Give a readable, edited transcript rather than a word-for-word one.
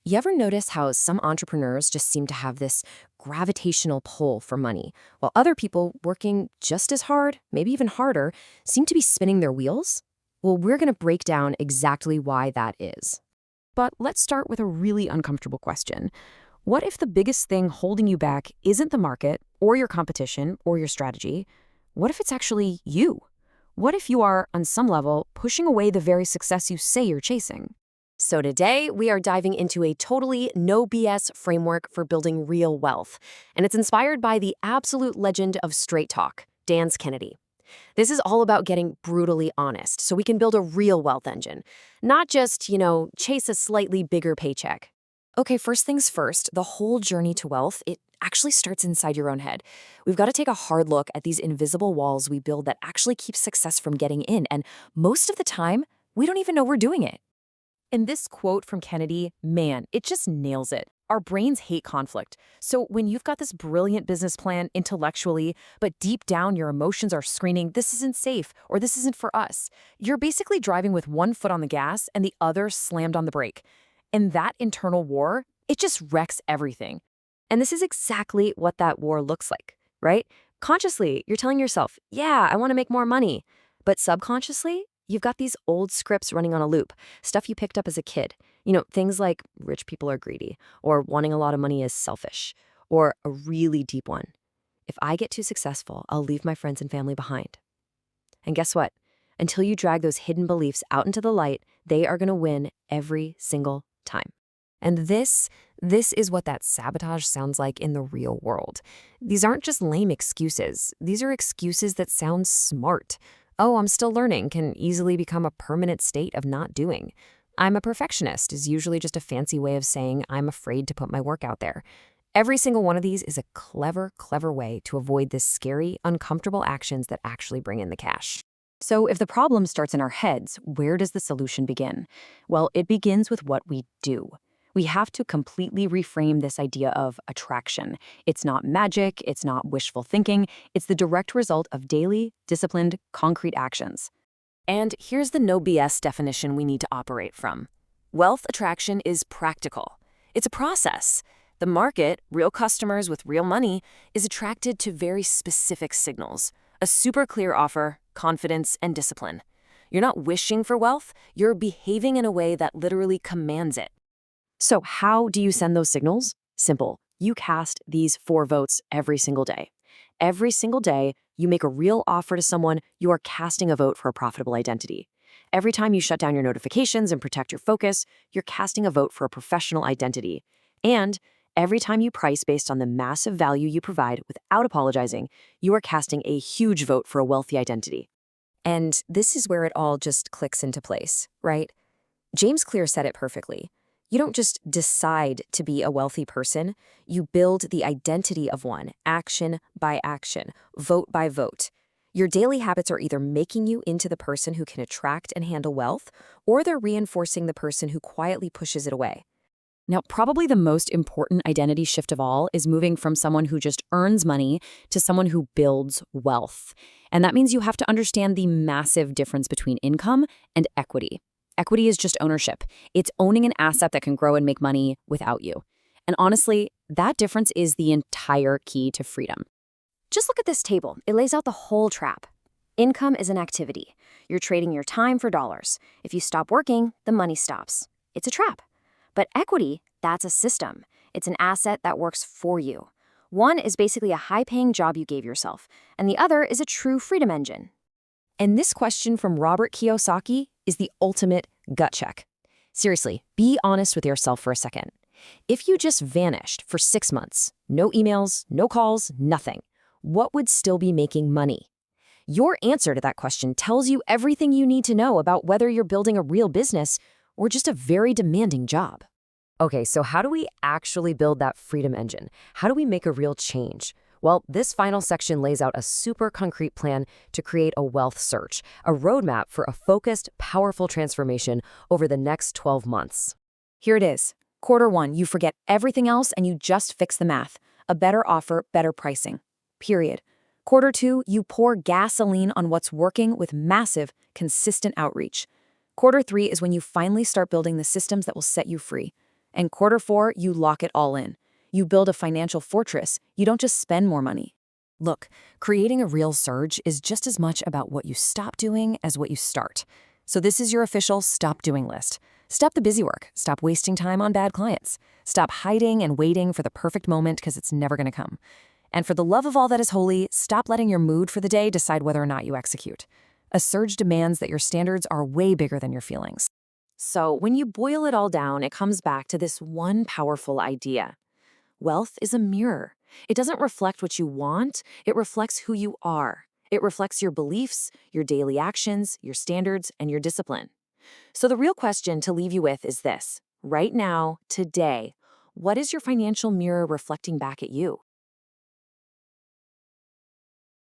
You ever notice how some entrepreneurs just seem to have this gravitational pull for money, while other people working just as hard, maybe even harder, seem to be spinning their wheels? Well, we're going to break down exactly why that is. But let's start with a really uncomfortable question. What if the biggest thing holding you back isn't the market, or your competition, or your strategy? What if it's actually you? What if you are, on some level, pushing away the very success you say you're chasing? So today, we are diving into a totally no BS framework for building real wealth, and it's inspired by the absolute legend of straight talk, Dan Kennedy. This is all about getting brutally honest so we can build a real wealth engine, not just, chase a slightly bigger paycheck. Okay, first things first, the whole journey to wealth, it actually starts inside your own head. We've got to take a hard look at these invisible walls we build that actually keep success from getting in, and most of the time, we don't even know we're doing it. And this quote from Kennedy, man, it just nails it. Our brains hate conflict. So when you've got this brilliant business plan intellectually, but deep down your emotions are screaming, this isn't safe, or this isn't for us, you're basically driving with one foot on the gas and the other slammed on the brake. And that internal war, it just wrecks everything. And this is exactly what that war looks like, right? Consciously, you're telling yourself, yeah, I want to make more money. But subconsciously, you've got these old scripts running on a loop, stuff you picked up as a kid. Things like rich people are greedy, or wanting a lot of money is selfish, or a really deep one. If I get too successful, I'll leave my friends and family behind. And guess what? Until you drag those hidden beliefs out into the light, they are going to win every single time. And this is what that sabotage sounds like in the real world. These aren't just lame excuses. These are excuses that sound smart. Oh, I'm still learning can easily become a permanent state of not doing. I'm a perfectionist is usually just a fancy way of saying I'm afraid to put my work out there. Every single one of these is a clever way to avoid the scary, uncomfortable actions that actually bring in the cash. So if the problem starts in our heads, where does the solution begin? Well, it begins with what we do. We have to completely reframe this idea of attraction. It's not magic, it's not wishful thinking, it's the direct result of daily, disciplined, concrete actions. And here's the no BS definition we need to operate from. Wealth attraction is practical. It's a process. The market, real customers with real money, is attracted to very specific signals. A super clear offer, confidence, and discipline. You're not wishing for wealth, you're behaving in a way that literally commands it. So how do you send those signals? Simple. You cast these 4 votes every single day. Every single day, you make a real offer to someone, you are casting a vote for a profitable identity. Every time you shut down your notifications and protect your focus, you're casting a vote for a professional identity. And every time you price based on the massive value you provide without apologizing, you are casting a huge vote for a wealthy identity. And this is where it all just clicks into place, right? James Clear said it perfectly. You don't just decide to be a wealthy person, you build the identity of one, action by action, vote by vote. Your daily habits are either making you into the person who can attract and handle wealth, or they're reinforcing the person who quietly pushes it away. Now, probably the most important identity shift of all is moving from someone who just earns money to someone who builds wealth. And that means you have to understand the massive difference between income and equity. Equity is just ownership. It's owning an asset that can grow and make money without you. And honestly, that difference is the entire key to freedom. Just look at this table. It lays out the whole trap. Income is an activity. You're trading your time for dollars. If you stop working, the money stops. It's a trap. But equity, that's a system. It's an asset that works for you. One is basically a high-paying job you gave yourself, and the other is a true freedom engine. And this question from Robert Kiyosaki is the ultimate gut check. Seriously, be honest with yourself for a second. If you just vanished for 6 months, no emails, no calls, nothing, what would still be making money? Your answer to that question tells you everything you need to know about whether you're building a real business or just a very demanding job. Okay, so how do we actually build that freedom engine? How do we make a real change? Well, this final section lays out a super concrete plan to create a wealth search, a roadmap for a focused, powerful transformation over the next 12 months. Here it is. Quarter 1, you forget everything else and you just fix the math. A better offer, better pricing. Period. Quarter 2, you pour gasoline on what's working with massive, consistent outreach. Quarter 3 is when you finally start building the systems that will set you free. And quarter four, you lock it all in. You build a financial fortress. You don't just spend more money. Look, creating a real surge is just as much about what you stop doing as what you start. So this is your official stop doing list. Stop the busy work. Stop wasting time on bad clients. Stop hiding and waiting for the perfect moment because it's never going to come. And for the love of all that is holy, stop letting your mood for the day decide whether or not you execute. A surge demands that your standards are way bigger than your feelings. So, when you boil it all down, it comes back to this one powerful idea. Wealth is a mirror. It doesn't reflect what you want, it reflects who you are. It reflects your beliefs, your daily actions, your standards, and your discipline. So, the real question to leave you with is this. Right now, today, what is your financial mirror reflecting back at you?